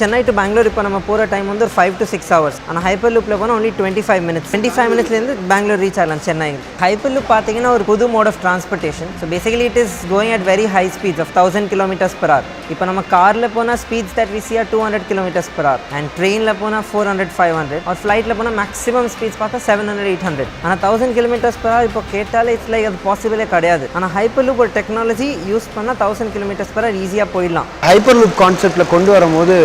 Chennai to Bangalore இப்போ நம்ம போகிற டைம் வந்து ஒரு 5 to 6 hours. ஆனால் ஹைப்பர் லூப்பில் போனால் only 25 minutes. 25 மினிட்ஸ்லேருந்து பெங்களூர் ரீச் ஆகலாம் சென்னை. ஹைப்பர் லூப் பார்த்தீங்கன்னா ஒரு புது mode of transportation. So basically it is going at very high speeds of 1000 km/h. இப்போ நம்ம காரில் போனால் speeds that we see are 200 km/h. And ட்ரெயினில் போனால் 400, 500. ஒரு ஃப்ளைட்டில் போனால் மேக்ஸிமம் ஸ்பீட்ஸ் பார்த்தா 700, 800. ஆனால் 1000 km/h இப்போ கேட்டாலே இட்ஸ் லைக் அது பாசிபிளே கிடையாது. ஆனால் ஹைப்பர் லூப் ஒரு டெக்னாலஜி யூஸ் பண்ணால் 1000 km/h ஈஸியாக போயிடலாம். ஹைப்பர் லூப் கான்செப்ட்ல கொண்டு வரும்போது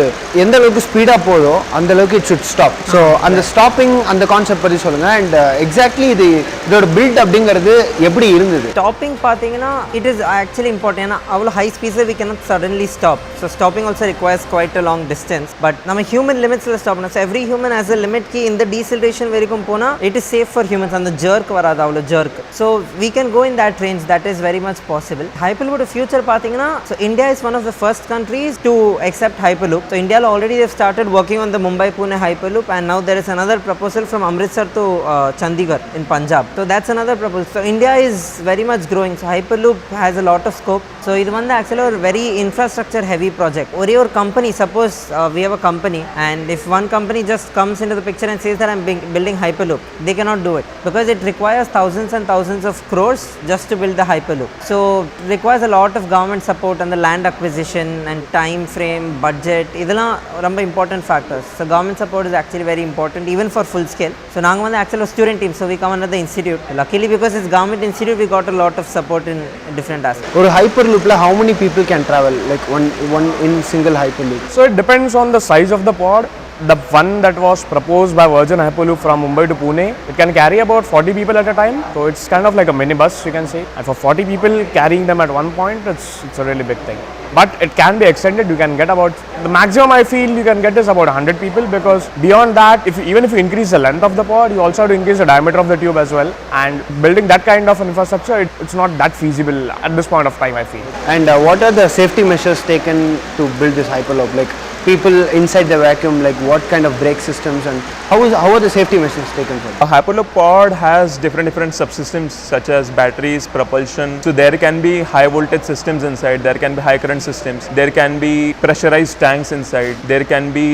எந்த அளவுக்கு ஸ்பீடா போதோ அந்த அளவுக்கு இட் ஷுட் ஸ்டாப். ஸோ அந்த ஸ்டாப்பிங் அந்த கான்செப்ட் பற்றி சொல்லுங்க. அண்ட் எக்ஸாக்ட்லி இதோட பில்ட் அப்படிங்கிறது எப்படி இருந்தது? ஸ்டாப்பிங் பார்த்தீங்கன்னா இட் இஸ் ஆக்சுவலி இம்பார்ட்டன்ட். ஏன்னா அவ்வளோ ஹை ஸ்பீட்ஸில் we cannot suddenly stop. So stopping also requires quite a long distance. But நம்ம ஹியூமன் லிமிட்ஸில் ஸ்டாப் பண்ணோம். So every human has a limit கி இந்த டீசலரேஷன் வரைக்கும் போனால் it is safe for humans. அந்த ஜர்க் வராது, அவ்வளோ jerk. So we can go in that range. That is very much possible. Hyperloop future பார்த்தீங்கன்னா so India is one of the first countries to accept Hyperloop. So India already they've started working on the Mumbai-Pune Hyperloop, and now there is another proposal from Amritsar to Chandigarh in Punjab. So that's another proposal. So India is very much growing. So Hyperloop has a lot of scope. So இது வந்து actually a very infrastructure heavy project. ஒரே ஒரு company, suppose we have a company, and if one company just comes into the picture and says that I'm building Hyperloop, they cannot do it because it requires thousands and thousands of crores just to build the Hyperloop. So it requires a lot of government support and the land acquisition and time frame, budget. இதெல்லாம் ரொம்ப important factors. So government support is actually very important even for full scale. So நாங்க வந்து actually a student team, so we come under the institute. Luckily because it's government institute, we got a lot of support in different aspects. ஒரு ஹைப்பர்லூப்ல how many people can travel, like one in single hyperloop? So it depends on the size of the pod. The one that was proposed by Virgin Hyperloop from Mumbai to Pune, it can carry about 40 people at a time. So it's kind of like a minibus, you can say. And for 40 people, carrying them at one point, it's a really big thing. But it can be extended. You can get about, the maximum I feel you can get is about 100 people, because beyond that, even if you increase the length of the pod, you also have to increase the diameter of the tube as well. And building that kind of infrastructure, it's not that feasible at this point of time, I feel. And what are the safety measures taken to build this hyperloop? Like people inside the vacuum, like what kind of brake systems, and how are the safety measures taken for that? A hyperloop pod has different subsystems such as batteries, propulsion. So there can be high voltage systems inside, there can be high current systems, there can be pressurized tanks inside, there can be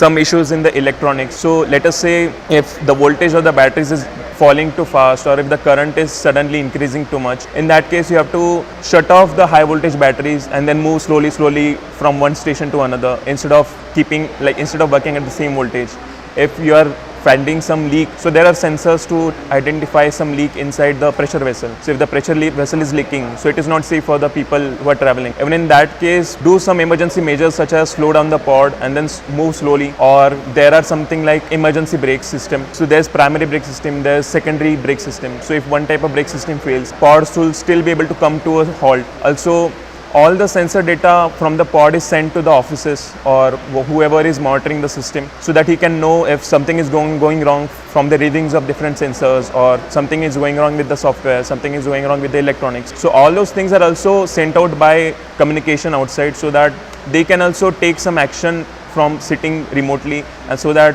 some issues in the electronics. So let us say if the voltage of the batteries is falling too fast, or if the current is suddenly increasing too much, in that case you have to shut off the high voltage batteries and then move slowly from one station to another, instead of working at the same voltage. If you are finding some leak, so there are sensors to identify some leak inside the pressure vessel. So if the pressure vessel is leaking, so it is not safe for the people who are traveling. Even in that case, do some emergency measures such as slow down the pod and then move slowly, or there are something like emergency brake system. So there's primary brake system, there's secondary brake system. So if one type of brake system fails, pods will still be able to come to a halt. Also, all the sensor data from the pod is sent to the offices or whoever is monitoring the system, so that he can know if something is going wrong from the readings of different sensors, or something is going wrong with the software, something is going wrong with the electronics. So all those things are also sent out by communication outside, so that they can also take some action from sitting remotely, and so that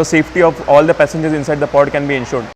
the safety of all the passengers inside the pod can be ensured.